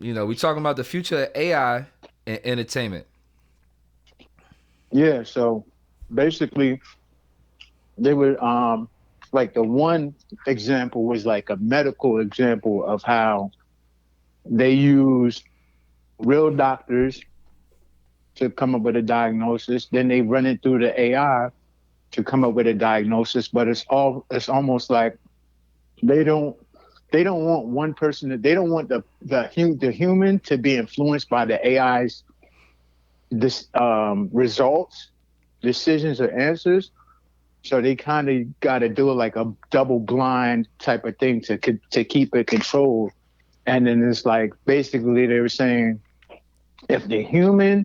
We talking about the future of AI and entertainment. Yeah, so basically they were like the one example was like a medical example of how they use real doctors to come up with a diagnosis. Then they run it through the AI to come up with a diagnosis, but it's almost like they don't they don't want one person to, they don't want the human to be influenced by the AI's this results, decisions or answers. So they kind of got to do it like a double blind type of thing to keep it controlled. And then it's like basically they were saying if the human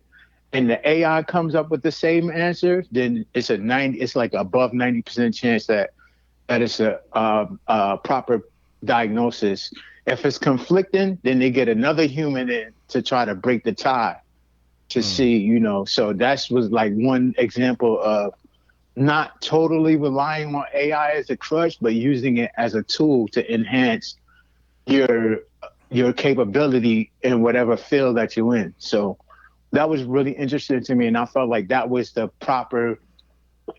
and the AI comes up with the same answer, then it's like above 90% chance that it's a proper diagnosis. If it's conflicting, then they get another human in to try to break the tie to Mm. see, So that was like one example of not totally relying on AI as a crutch, but using it as a tool to enhance your your capability in whatever field that you're in. So that was really interesting to me, and I felt like that was the proper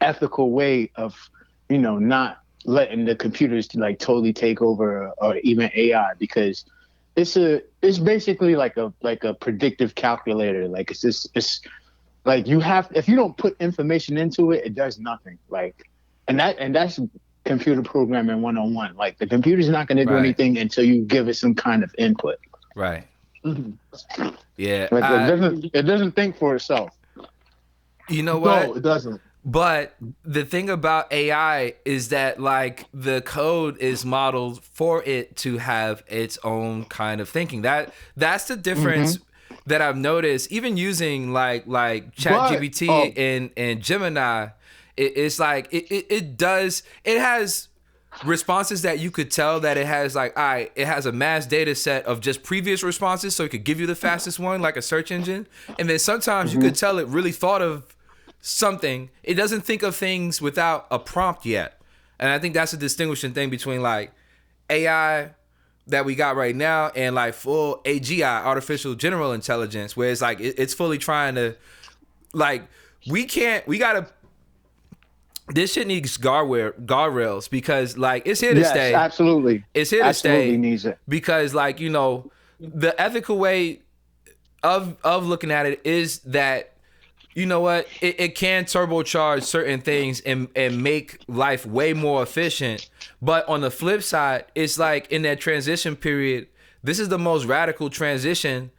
ethical way of, not letting the computers like totally take over or even AI because it's basically like a predictive calculator. Like it's like you have if you don't put information into it, it does nothing. Like and that's computer programming 101. Like the computer's not going to do Right. anything until you give it some kind of input. Right. Mhm. Yeah. Like it doesn't think for itself. You know No, what? it doesn't. But the thing about AI is that like the code is modeled for it to have its own kind of thinking. That's the difference Hmm. that I've noticed. Even using like But ChatGPT and Gemini, it's like it has responses that you could tell that it has like it has a mass data set of just previous responses, so it could give you the fastest one like a search engine. And then sometimes you Hmm. could tell it really thought of something. It doesn't think of things without a prompt yet. And I think that's a distinguishing thing between like AI that we got right now and like full AGI, artificial general intelligence, where it's like it's fully trying to like we gotta this shit needs guardrails because like it's here to Yes, stay. absolutely, It's here to absolutely stay needs it. because like the ethical way of looking at it is that it can turbocharge certain things and make life way more efficient. But on the flip side, it's like in that transition period, this is the most radical transition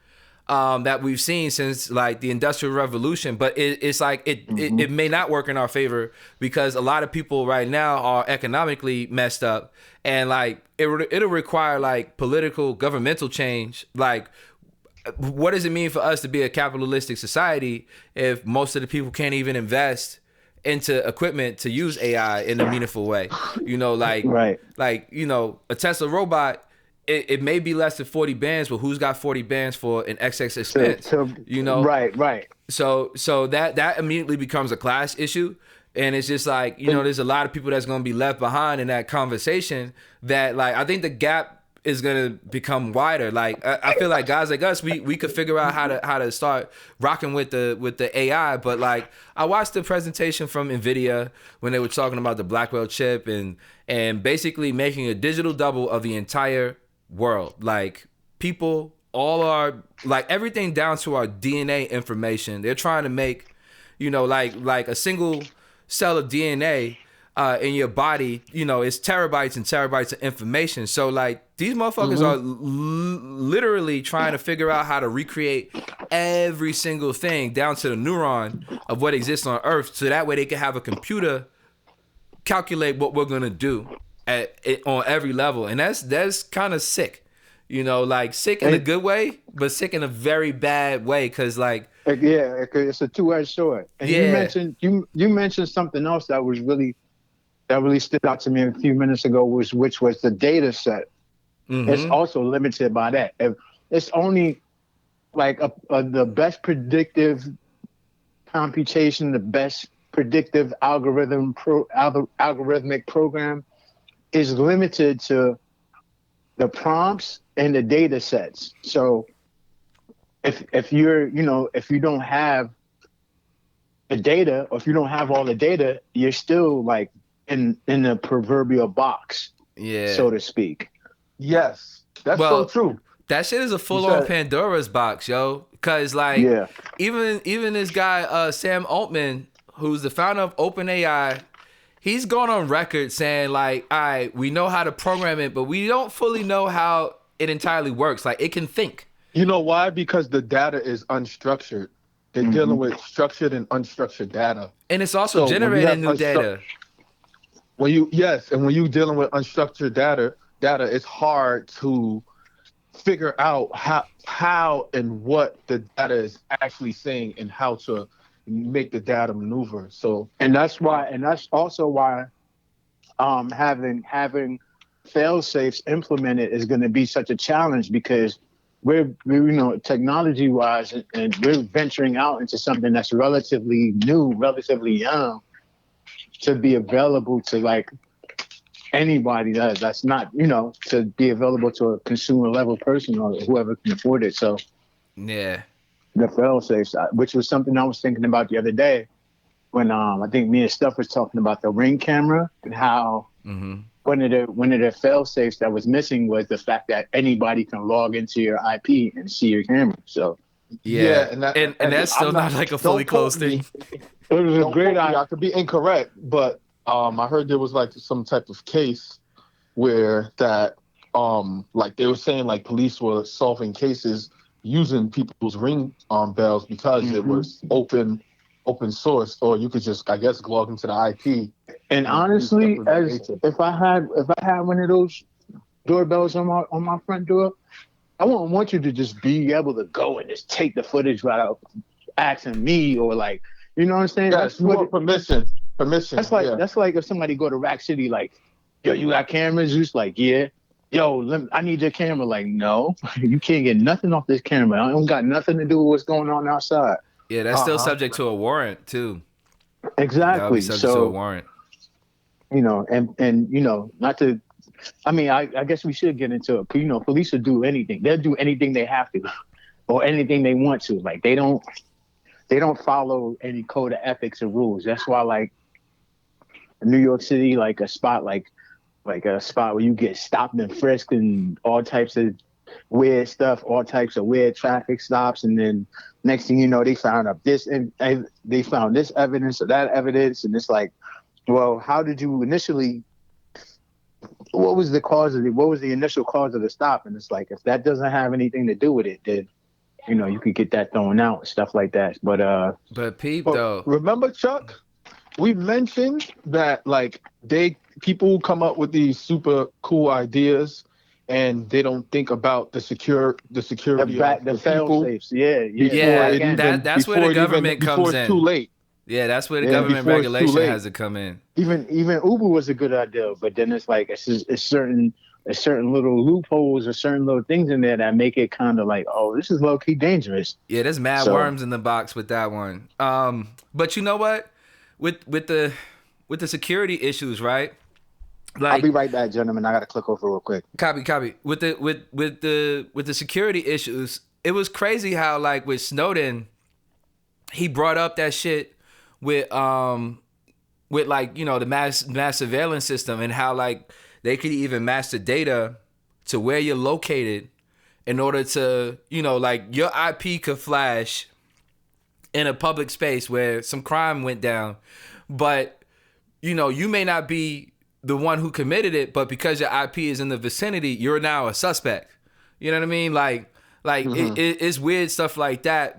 that we've seen since like the Industrial Revolution. But it's like Hmm. it may not work in our favor because a lot of people right now are economically messed up, and like it'll require like political governmental change. Like, what does it mean for us to be a capitalistic society if most of the people can't even invest into equipment to use AI in a meaningful way? Like Right. a Tesla robot, it may be less than 40 bands, but who's got 40 bands for an XX expense? To You know, right, right. so that immediately becomes a class issue. And it's just like, And there's a lot of people that's going to be left behind in that conversation that like I think the gap is gonna become wider. Like I feel like guys like us, we could figure out how to start rocking with the AI. But like I watched the presentation from Nvidia when they were talking about the Blackwell chip and basically making a digital double of the entire world. Like people, all our like everything down to our DNA information. They're trying to make, like a single cell of DNA in your body, it's terabytes and terabytes of information. So like these motherfuckers are hmm literally trying to figure out how to recreate every single thing down to the neuron of what exists on Earth, so that way they can have a computer calculate what we're gonna do on every level, and that's kind of sick. Like sick in a and good way, but sick in a very bad way, because like yeah, it's a two-edged sword. And you yeah. mentioned you mentioned something else that really stood out to me a few minutes ago, which was the data set. It's Mm-hmm. also limited by that. If it's only like the best predictive computation, the best predictive algorithmic program is limited to the prompts and the data sets. So if you're, if you don't have the data, or if you don't have all the data, you're still like in the proverbial box, Yeah. so to speak. Yes, that's so Well, true. that shit is a You full on said, Pandora's box, yo. Cause like Yeah. even this guy Sam Altman, who's the founder of OpenAI, he's gone on record saying like, all right, we know how to program it, but we don't fully know how it entirely works. Like it can think. you know why? Because the data is unstructured. They're Mm-hmm. dealing with structured and unstructured data. And it's also So when you have generating new data. and when you dealing with unstructured data, it's hard to figure out how and what the data is actually saying and how to make the data maneuver. So And that's also why having fail safes implemented is going to be such a challenge, because we're technology wise, and we're venturing out into something that's relatively new, relatively young, to be available to like anybody that's not, to be available to a consumer level person or whoever can afford it. So Yeah. the fail safes, which was something I was thinking about the other day when I think me and Steph was talking about the Ring camera, and how one of the fail safes that was missing was the fact that anybody can log into your IP and see your camera. So Yeah. and And that's still I'm not like a fully don't quote closed me. thing. it was a Don't great quote me. idea. I could be incorrect, but I heard there was like some type of case where that like they were saying like police were solving cases using people's ring bells because it was open source, or you could just, I guess, log into the IP And and do stuff honestly, of that as nature. if I had one of those doorbells on my front door, I wouldn't want you to just be able to go and just take the footage without asking me, or like, you know what I'm saying? Yes, That's you what want permission. Permission. Yeah. that's like if somebody go to Rack City, like, yo, you got cameras? Just like, yeah. Yo, I need your camera. Like, no, you can't get nothing off this camera. I don't got nothing to do with what's going on outside. Yeah, that's Uh still huh. subject to a warrant too. That'll be Exactly. subject to a So, warrant. and not to. I mean, I guess we should get into it. Police will do anything. They'll do anything they have to, or anything they want to. Like they don't follow any code of ethics or rules. That's why, like, in New York City, like a spot where you get stopped and frisked and all types of weird stuff, all types of weird traffic stops, and then next thing you know, they found up this, and they found this evidence or that evidence, and it's like, well, how did you initially? What was the initial cause of the stop? And it's like, if that doesn't have anything to do with it, then you could get that thrown out and stuff like that. But peep But though. remember, Chuck, we mentioned that like people come up with these super cool ideas and they don't think about the security of the the fail people safes, yeah, before Yeah, it again, even that's where the government before comes it's too in. late. Yeah, that's where the Yeah, government before it's too regulation late. has to come in. even Uber was a good idea, but then it's like it's certain little loopholes or certain little things in there that make it kind of like, oh, this is low key dangerous. Yeah, there's mad So worms in the box with that one. But you know what? With the security issues, right? I'll be Like right back, gentlemen. I gotta click over real quick. copy. With the security issues, it was crazy how like with Snowden, he brought up that shit with like, the mass surveillance system, and how like they could even match the data to where you're located in order to, like your IP could flash in a public space where some crime went down, but you may not be the one who committed it, but because your IP is in the vicinity, you're now a suspect. You know what I mean? Like it's weird stuff like that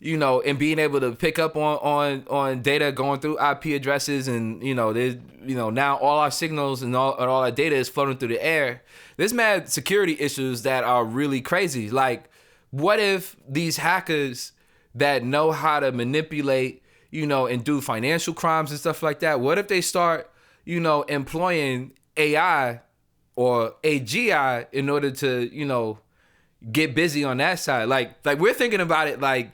and being able to pick up on data going through IP addresses, and there's now all our signals and all our data is floating through the air. There's mad security issues that are really crazy. Like, what if these hackers that know how to manipulate, and do financial crimes and stuff like that, what if they start, employing AI or AGI in order to, get busy on that side? Like we're thinking about it like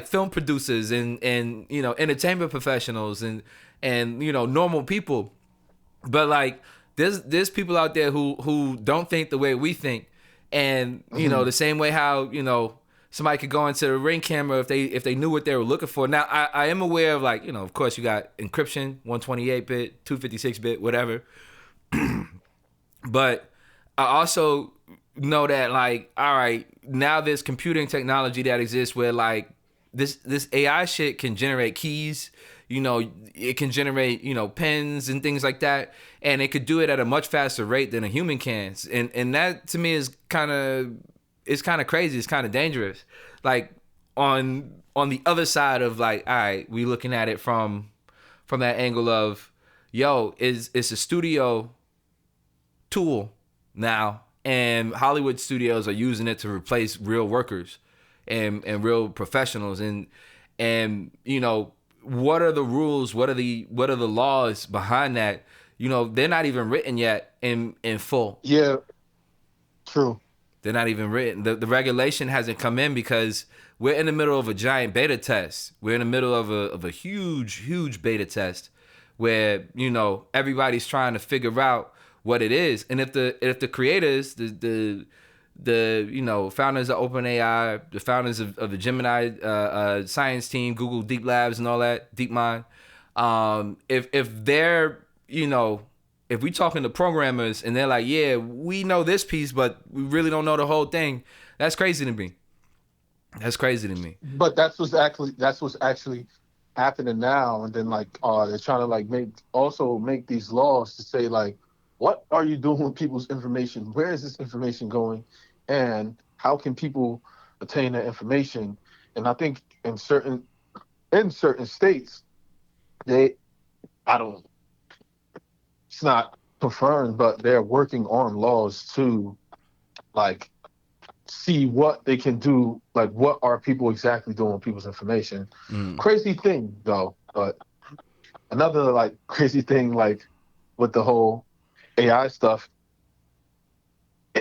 film producers and entertainment professionals and normal people, but like there's people out there who don't think the way we think, and the same way how somebody could go into the Ring camera if they knew what they were looking for. Now I am aware of, like, of course you got encryption, 128-bit, 256-bit, whatever. But I also know that, like, all right, now there's computing technology that exists where, like, this AI shit can generate keys. It can generate, pens and things like that, and it could do it at a much faster rate than a human can. And that to me is kind of crazy. It's kind of dangerous. Like, on the other side of, like, all right, we looking at it from that angle of, it's a studio tool now, and Hollywood studios are using it to replace real workers and real professionals, and what are the rules, what are the laws behind that? They're not even written yet in full. Yeah, true. They're not even written. The regulation hasn't come in because we're in the middle of a giant beta test. We're in the middle of a huge beta test where everybody's trying to figure out what it is. And if the creators, the founders of OpenAI, the founders of the Gemini science team, Google Deep Labs and all that, DeepMind, if they're, if we talking to programmers and they're like, yeah, we know this piece, but we really don't know the whole thing, that's crazy to me. That's crazy to me. But that's what's actually happening now. And then, like, they're trying to, like, make these laws to say, like, what are you doing with people's information? Where is this information going? And how can people attain that information? And I think in certain states, it's not confirmed, but they're working on laws to, like, see what they can do. Like, what are people exactly doing with people's information? Crazy thing, though. But another, like, crazy thing, like, with the whole AI stuff,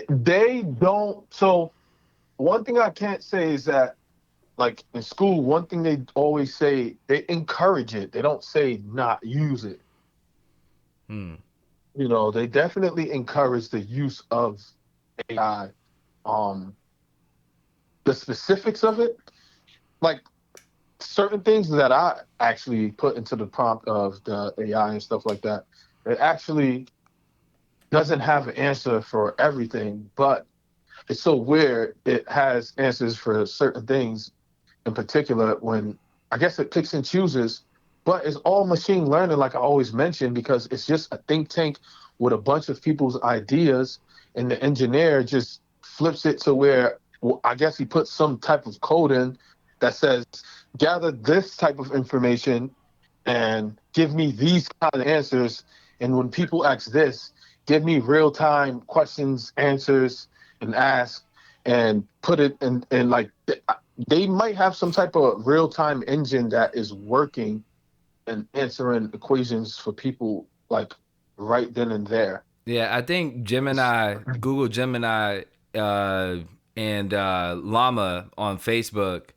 they don't. So one thing I can't say is that, like, in school, one thing they always say, they encourage it. They don't say not use it. They definitely encourage the use of AI. The specifics of it, like, certain things that I actually put into the prompt of the AI and stuff like that, it actually doesn't have an answer for everything, but it's so weird. It has answers for certain things in particular when I guess it picks and chooses, but it's all machine learning, like I always mention, because it's just a think tank with a bunch of people's ideas, and the engineer just flips it to where, I guess he puts some type of code in that says, gather this type of information and give me these kind of answers. And when people ask this, give me real-time questions, answers, and ask, and put it in, like, they might have some type of real-time engine that is working and answering equations for people, like, right then and there. Yeah, I think Gemini, Google Gemini, and Llama on Facebook,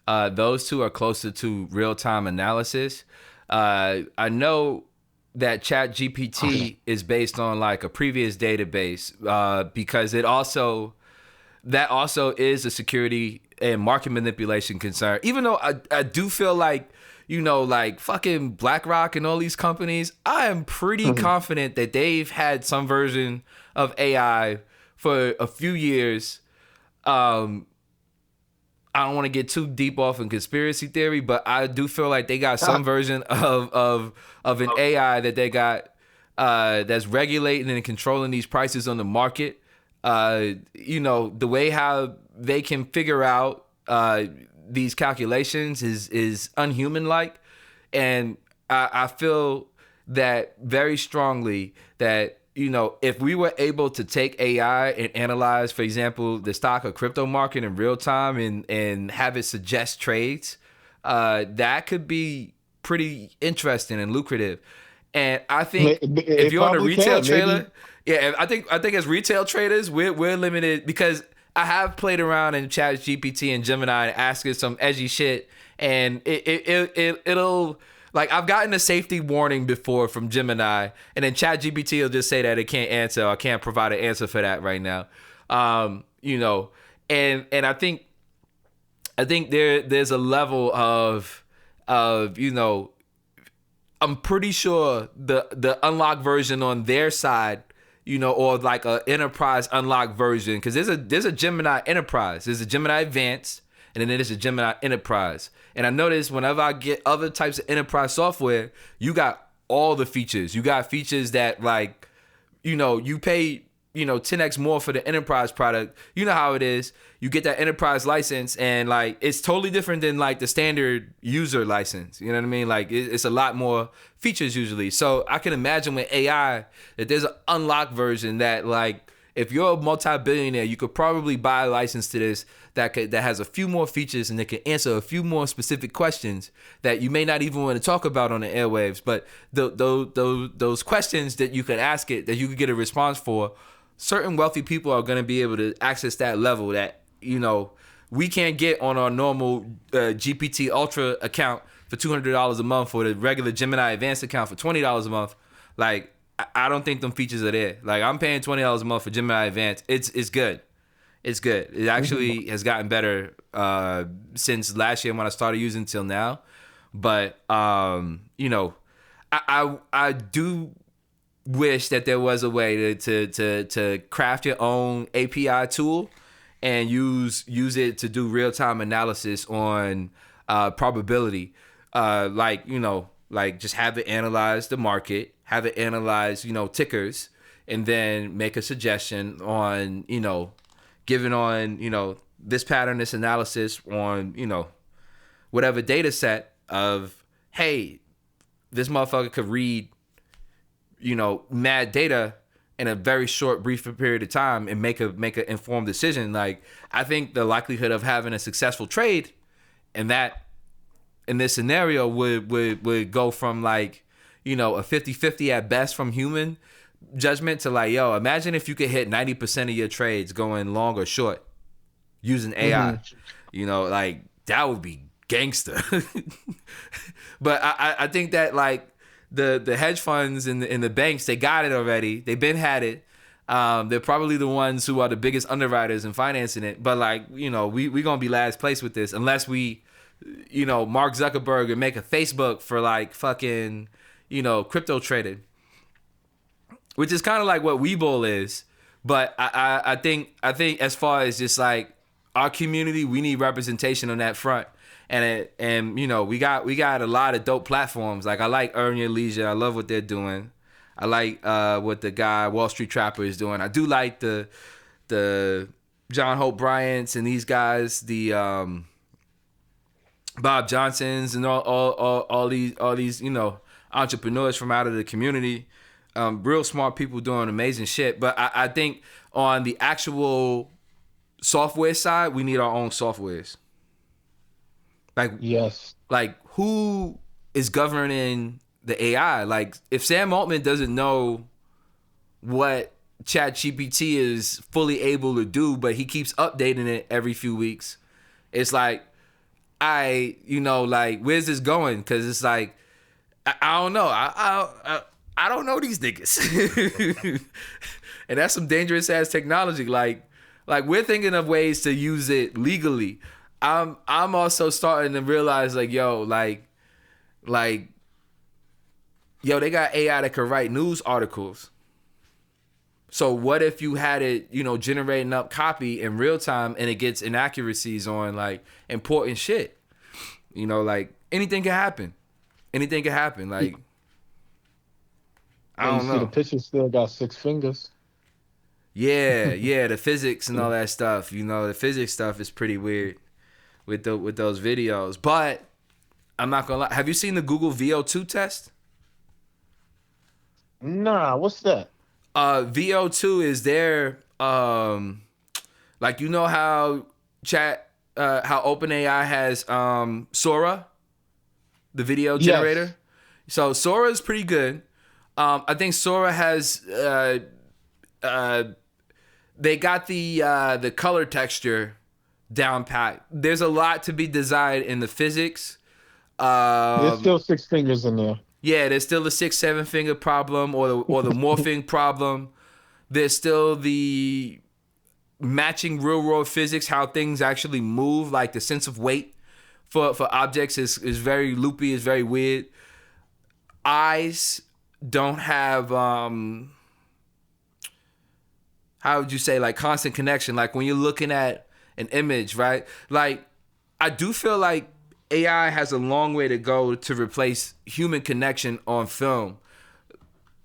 those two are closer to real-time analysis. I know that ChatGPT is based on, like, a previous database, because that also is a security and market manipulation concern. Even though I do feel like, like fucking BlackRock and all these companies, I am pretty confident that they've had some version of AI for a few years. I don't want to get too deep off in conspiracy theory, but I do feel like they got some version of an AI that they got that's regulating and controlling these prices on the market. The way how they can figure out these calculations is unhuman-like, and I feel that very strongly that, if we were able to take AI and analyze, for example, the stock or crypto market in real time and have it suggest trades, that could be pretty interesting and lucrative. And I think if you're on a retail trader, yeah, I think as retail traders, we're limited, because I have played around in ChatGPT and Gemini and asking some edgy shit, and it'll, like, I've gotten a safety warning before from Gemini, and then ChatGPT will just say that it can't answer, or I can't provide an answer for that right now. And I think I think there's a level of you know, I'm pretty sure the unlocked version on their side, you know, or like a enterprise unlocked version, because there's a Gemini Enterprise, there's a Gemini Advanced, and then there's a Gemini Enterprise. And I notice whenever I get other types of enterprise software, you got all the features. You got features that, like, you know, you pay, you know, 10x more for the enterprise product. You know how it is. You get that enterprise license, and like it's totally different than like the standard user license. You know what I mean? Like it's a lot more features usually. So I can imagine with AI that there's an unlocked version that, like, if you're a multi-billionaire, you could probably buy a license to this that has a few more features and that can answer a few more specific questions that you may not even want to talk about on the airwaves. But those questions that you could ask it, that you could get a response for, certain wealthy people are going to be able to access that level that, you know, we can't get on our normal GPT Ultra account for $200 a month, or the regular Gemini Advanced account for $20 a month. Like, I don't think them features are there. Like, I'm paying $20 a month for Gemini Advanced. It's good. It's good. It actually has gotten better since last year when I started using till now. But you know, I do wish that there was a way to craft your own API tool and use it to do real-time analysis on probability. Like, you know, like just have it analyze the market, have it analyze, you know, tickers, and then make a suggestion on, you know, given on, you know, this pattern, this analysis on, you know, whatever data set of, hey, this motherfucker could read, you know, mad data in a very short, brief period of time and make a informed decision. Like, I think the likelihood of having a successful trade in this scenario would go from, like, you know, a 50-50 at best from human judgment to, like, yo, imagine if you could hit 90% of your trades going long or short using AI. You know, like, that would be gangster. But I think that, like, the hedge funds and the banks, they got it already. They've been had it. They're probably the ones who are the biggest underwriters in financing it. But, like, you know, we gonna be last place with this unless we, you know, Mark Zuckerberg and make a Facebook for, like, fucking, you know, crypto trading, which is kind of like what Webull is. But I think as far as just like our community, we need representation on that front. And you know, we got a lot of dope platforms. Like, I like Earn Your Leisure. I love what they're doing. I like what the guy Wall Street Trapper is doing. I do like the John Hope Bryants and these guys, the Bob Johnsons and all these, you know, entrepreneurs from out of the community. Real smart people doing amazing shit. But I think on the actual software side, we need our own softwares. Like, Yes. Like, who is governing the AI? Like, if Sam Altman doesn't know what ChatGPT is fully able to do, but he keeps updating it every few weeks, it's like, you know, like, where's this going? Because it's like, I don't know. I don't know these niggas. And that's some dangerous ass technology. Like we're thinking of ways to use it legally. I'm also starting to realize, like, yo, they got AI that could write news articles. So what if you had it, you know, generating up copy in real time and it gets inaccuracies on, like, important shit? You know, like, anything can happen. Anything can happen. Like, I don't know. See, the picture still got 6 fingers. Yeah, the physics and all that stuff. You know, the physics stuff is pretty weird with those videos. But I'm not gonna lie. Have you seen the Google VO2 test? Nah, what's that? VO2 is their like, you know how how OpenAI has Sora, the video generator. Yes. So Sora is pretty good. I think Sora has they got the color texture down pat. There's a lot to be desired in the physics. There's still 6 fingers in there. Yeah, there's still the 6-7 finger problem or the morphing problem. There's still the matching real world physics, how things actually move, like the sense of weight for objects is very loopy, is very weird. Eyes don't have how would you say, like, constant connection. Like when you're looking at an image, right? Like I do feel like AI has a long way to go to replace human connection on film.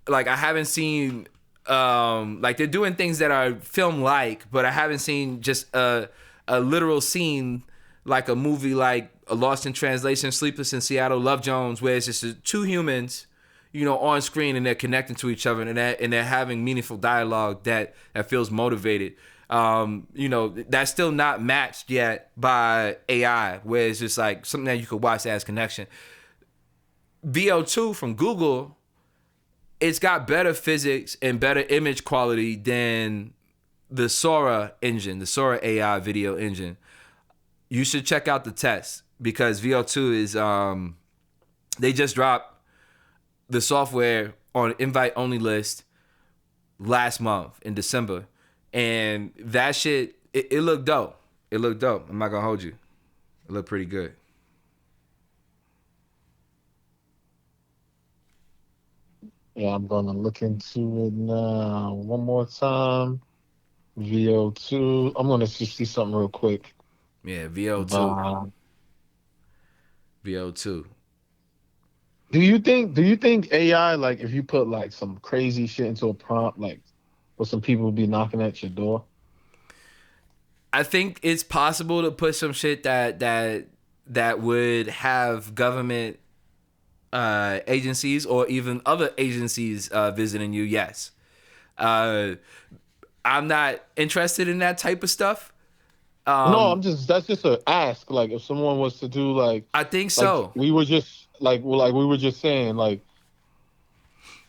Like I haven't seen like they're doing things that are film like, but I haven't seen just a literal scene like a movie like a Lost in Translation, Sleepless in Seattle, Love Jones, where it's just two humans, you know, on screen and they're connecting to each other and they're having meaningful dialogue that feels motivated. You know, that's still not matched yet by AI, where it's just like something that you could watch as connection. VO2 from Google, it's got better physics and better image quality than the Sora engine, the Sora AI video engine. You should check out the test because VO2 is they just dropped the software on invite only list last month in December, and that shit it looked dope. It looked dope. I'm not gonna hold you. It looked pretty good. Yeah, I'm gonna look into it now one more time. VO2. I'm gonna just see something real quick. Yeah, VO2. Uh, VO2. do you think AI, like if you put like some crazy shit into a prompt, like will some people be knocking at your door? I think it's possible to put some shit that would have government agencies or even other agencies visiting you. Yes. I'm not interested in that type of stuff. No, that's just a ask. Like if someone was to do I think so. we were just like we were just saying, like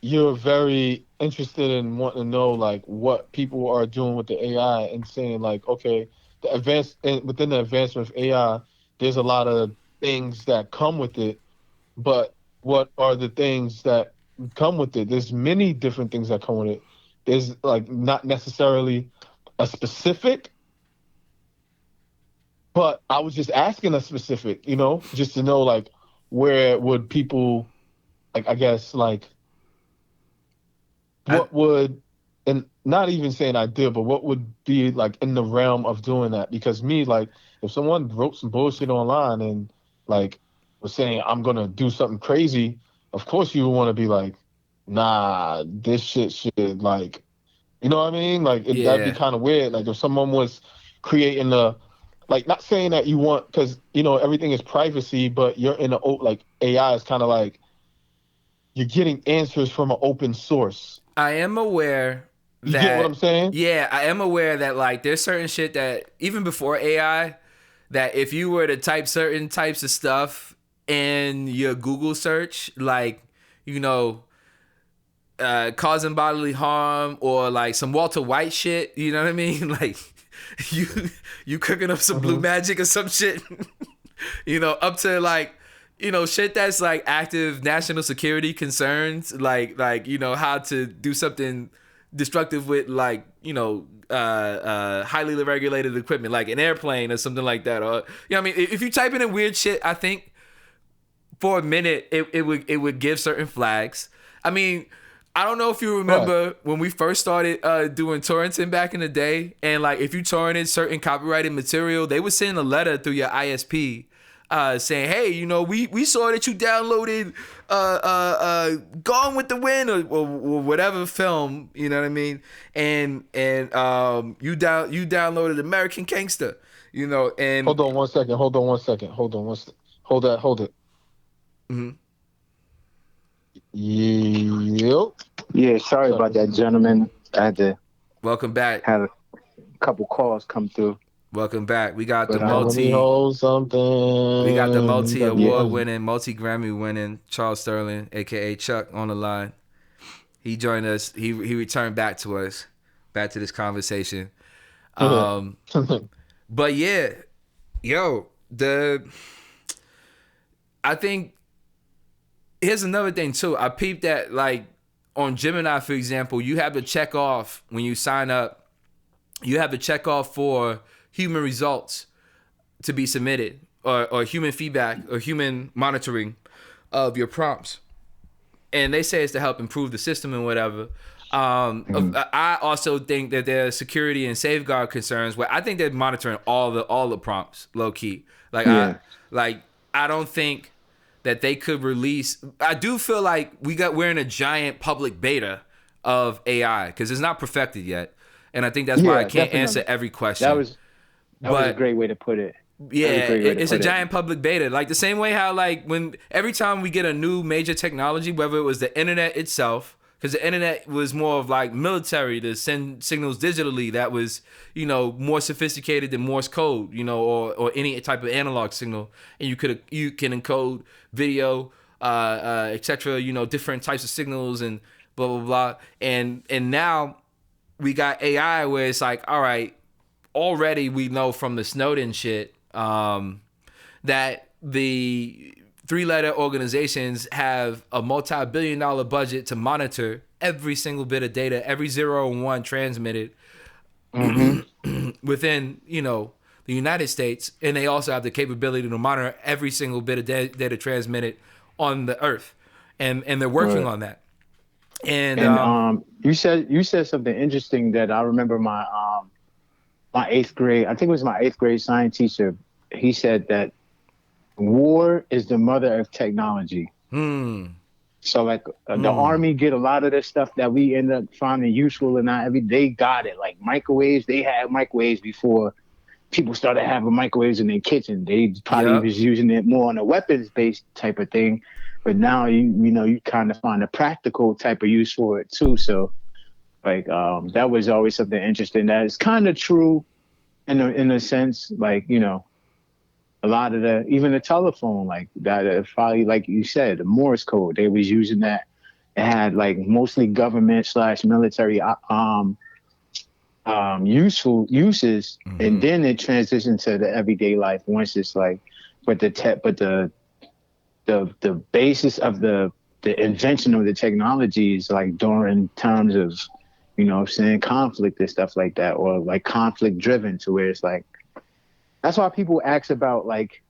you're very interested in wanting to know like what people are doing with the AI and saying like, okay, within the advancement of AI, there's a lot of things that come with it, but what are the things that come with it? There's many different things that come with it. There's like not necessarily a specific, but I was just asking a specific, you know, just to know like where would people, like I guess like what would, and not even saying I did, but what would be like in the realm of doing that? Because me, like if someone wrote some bullshit online and like was saying I'm gonna do something crazy, of course you would want to be like, nah, this shit should like, you know what I mean? Like that'd be Yeah. kind of weird. Like if someone was creating a, like not saying that you want, because you know everything is privacy, but you're in a like AI is kind of like you're getting answers from an open source. I am aware that, you get what I'm saying? Yeah, I am aware that like there's certain shit that even before AI, that if you were to type certain types of stuff in your Google search, like, you know, causing bodily harm or like some Walter White shit, you know what I mean? Like you cooking up some blue magic or some shit, you know, up to like, you know, shit that's like active national security concerns, like you know, how to do something destructive with like, you know, highly regulated equipment like an airplane or something like that. Or, you know what I mean? If you type in weird shit, I think for a minute it would give certain flags. I mean, I don't know if you remember when we first started doing torrenting back in the day, and like if you torrented certain copyrighted material, they would send a letter through your ISP saying, hey, you know, we saw that you downloaded Gone with the Wind or whatever film, you know what I mean, and you downloaded American Gangster, you know. And hold on one second. Hold it. Mm-hmm. Yep. Yeah, sorry about that, gentlemen. I had to Welcome back. have a couple calls come through. Welcome back. We got the Let me hold something. We got the multi-award winning, multi-Grammy winning Charles Sterling, aka Chuck, on the line. He joined us. He returned back to us, back to this conversation. But yeah, yo, I think here's another thing too. I peeped that like on Gemini, for example, you have to check off when you sign up you have to check off for human results to be submitted, or human feedback or human monitoring of your prompts. And they say it's to help improve the system and whatever. I also think that there are security and safeguard concerns where I think they're monitoring all the prompts low key. I don't think that they could release. I do feel like we're in a giant public beta of AI because it's not perfected yet, and I think that's why I can't answer every question. That was a great way to put it. Yeah, it's a giant public beta. Like the same way how like when every time we get a new major technology, whether it was the internet itself, because the internet was more of like military to send signals digitally, that was, you know, more sophisticated than Morse code, you know, or any type of analog signal, and you can encode video, etc. You know, different types of signals and blah blah blah. And now we got AI where it's like, all right, already we know from the Snowden shit that the three-letter organizations have a multi-billion-dollar budget to monitor every single bit of data, every 0 and 1 transmitted within, you know, the United States, and they also have the capability to monitor every single bit of data transmitted on the Earth, and they're working on that. And you said something interesting that I remember my 8th grade. I think it was my 8th grade science teacher. He said that war is the mother of technology. So like the Army get a lot of the stuff that we end up finding useful and not they got it. Like microwaves, they had microwaves before people started having microwaves in their kitchen. They probably was using it more on a weapons-based type of thing. But now you kind of find a practical type of use for it too. So like that was always something interesting. That is kind of true in a sense, like, you know, a lot of even the telephone, like that, probably like you said, the Morse code, they was using that. It had like mostly government/military useful uses, and then it transitioned to the everyday life. Once it's like, but the basis of the invention of the technology is like during times of, you know, saying conflict and stuff like that, or like conflict driven, to where it's like. That's why people ask about like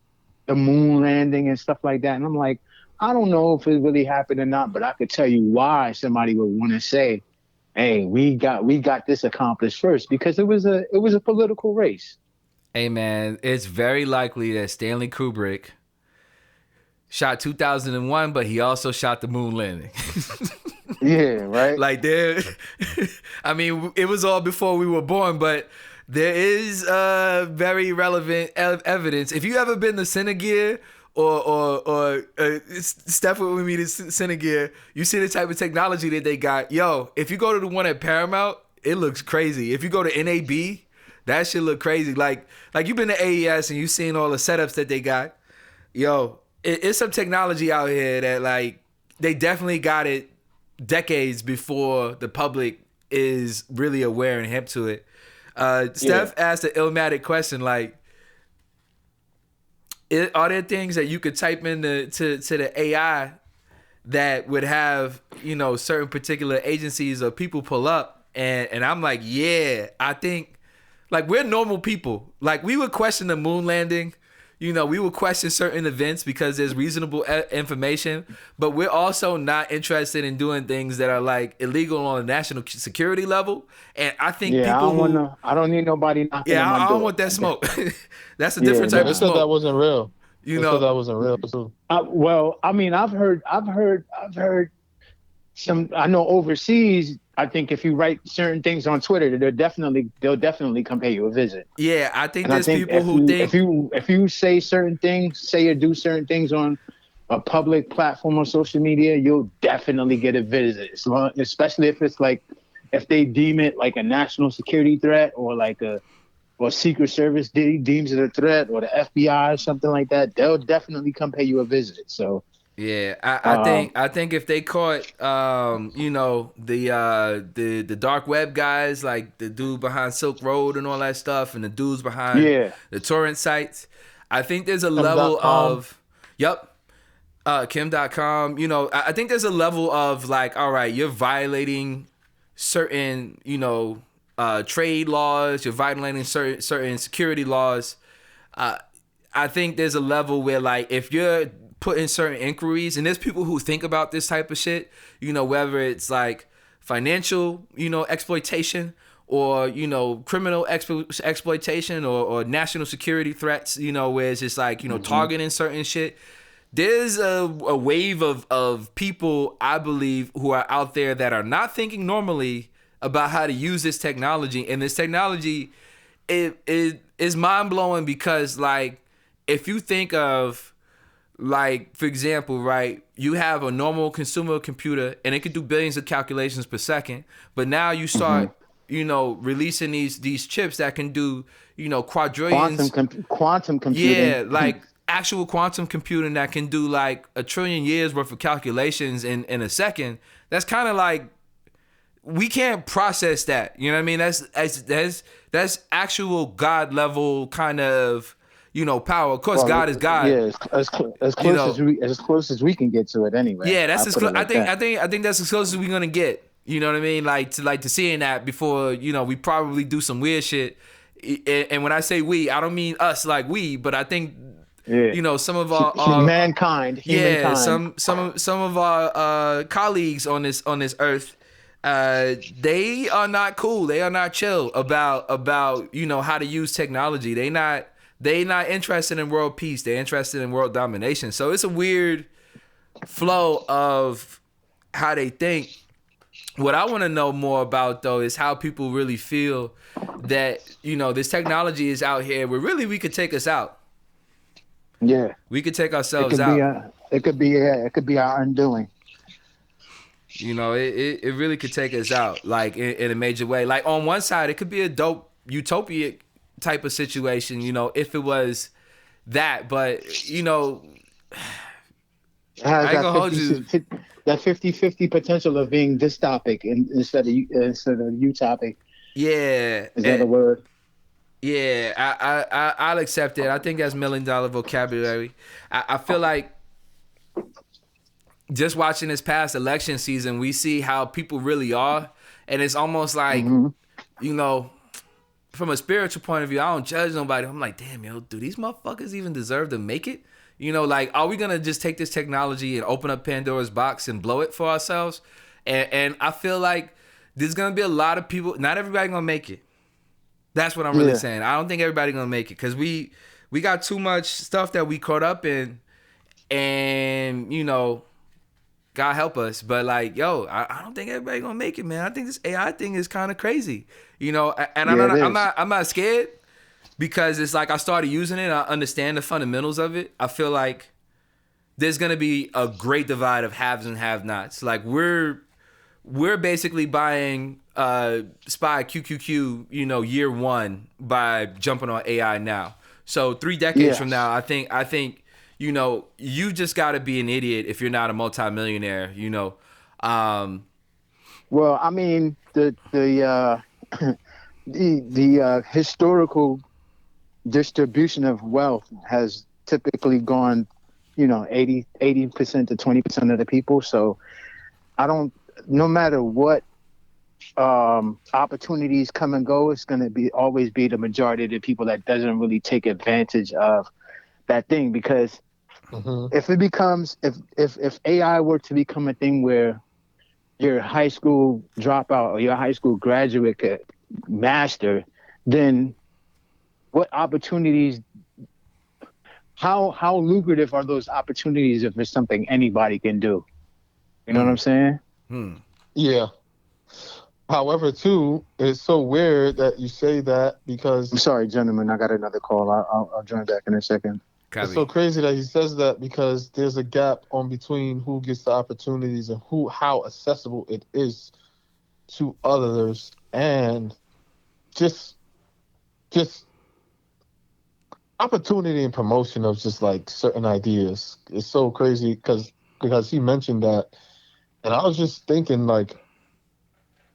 the moon landing and stuff like that. And I'm like, I don't know if it really happened or not, but I could tell you why somebody would want to say, hey, we got this accomplished first, because it was a political race. Hey man, it's very likely that Stanley Kubrick shot 2001, but he also shot the moon landing. Yeah, right. Like I mean, it was all before we were born, but there is very relevant evidence. If you ever been to Cinegear or Steph with me to Cinegear, you see the type of technology that they got. Yo, if you go to the one at Paramount, it looks crazy. If you go to NAB, that shit look crazy. Like you've been to AES and you've seen all the setups that they got. Yo, it's some technology out here that like they definitely got it decades before the public is really aware and hip to it. Steph asked an illmatic question like, are there things that you could type in to the AI that would have, you know, certain particular agencies or people pull up? And I'm like, yeah, I think like we're normal people. Like we would question the moon landing. You know, we will question certain events because there's reasonable information, but we're also not interested in doing things that are like illegal on a national security level. And I think people I don't need nobody knocking on my door. I don't want that smoke. That's a different type of smoke. They said that wasn't real. You know, that wasn't real too. Well, I mean, I've heard some. I know overseas. I think if you write certain things on Twitter, they'll definitely come pay you a visit. Yeah, I think there's people who think if you say certain things, say or do certain things on a public platform on social media, you'll definitely get a visit. Especially if it's like, if they deem it like a national security threat, or like or Secret Service deems it a threat, or the FBI or something like that, they'll definitely come pay you a visit. So. Yeah, I think if they caught you know, the dark web guys, like the dude behind Silk Road and all that stuff, and the dudes behind the torrent sites, I think there's a level of Kim.com, you know, I think there's a level of like, all right, you're violating certain, you know, trade laws, you're violating certain security laws. I think there's a level where, like, if you're putting certain inquiries, and there's people who think about this type of shit, whether it's like financial, exploitation, or criminal exploitation, or national security threats, where it's just like targeting certain shit. There's a wave of people, I believe, who are out there that are not thinking normally about how to use this technology. And this technology it is mind blowing because, like, if you think of, like, for example, right, you have a normal consumer computer and it can do billions of calculations per second, but now you start, releasing these chips that can do, quadrillions. Quantum computing. Yeah, like actual quantum computing that can do like 1 trillion years worth of calculations in a second. That's kind of like, we can't process that. You know what I mean? That's actual God level kind of, power. Of course, God is God. Yeah, as close as we can get to it anyway. Yeah, that's as close. I think that's as close as we're gonna get. You know what I mean? Like to seeing that before. We probably do some weird shit. And when I say we, I don't mean us like we, but I think some of our humankind. Some of our colleagues on this earth. They are not cool. They are not chill about how to use technology. They not interested in world peace. They're interested in world domination. So it's a weird flow of how they think. What I want to know more about, though, is how people really feel that this technology is out here where really we could take us out. Yeah, we could take ourselves out. It could be our undoing. It really could take us out, like, in a major way. Like, on one side, it could be a dope utopia type of situation, if it was that. But, I ain't gonna hold you. That 50-50 potential of being dystopic instead of utopic. Yeah. Is that a word? Yeah, I'll accept it. I think that's $1 million vocabulary. I feel like just watching this past election season, we see how people really are. And it's almost like, from a spiritual point of view, I don't judge nobody. I'm like, damn, do these motherfuckers even deserve to make it? Like, are we going to just take this technology and open up Pandora's box and blow it for ourselves? And I feel like there's going to be a lot of people, not everybody going to make it. That's what I'm really saying. I don't think everybody going to make it because we got too much stuff that we caught up in, and, God help us. But, like, I don't think everybody going to make it, man. I think this AI thing is kind of crazy, and I'm not scared. Because it's like I started using it, I understand the fundamentals of it. I feel like there's gonna be a great divide of haves and have-nots. Like we're basically buying Spy QQQ, year one by jumping on AI now. So 3 decades from now, I think you just got to be an idiot if you're not a multimillionaire. Well, I mean the historical distribution of wealth has typically gone, 80% to 20% of the people. So no matter what opportunities come and go, it's going to always be the majority of the people that doesn't really take advantage of that thing. Because if it becomes, if AI were to become a thing where your high school dropout or your high school graduate could master, then what opportunities, how lucrative are those opportunities if it's something anybody can do? You know what I'm saying? Yeah. However, too, it's so weird that you say that because... I'm sorry, gentlemen. I got another call. I'll join back in a second. It's so crazy that he says that because there's a gap on between who gets the opportunities and how accessible it is to others, and just opportunity and promotion of just like certain ideas. It's so crazy because he mentioned that, and I was just thinking like,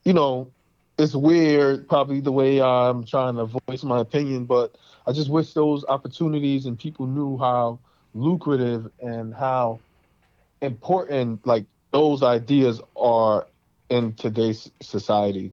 it's weird probably the way I'm trying to voice my opinion, but I just wish those opportunities and people knew how lucrative and how important like those ideas are in today's society.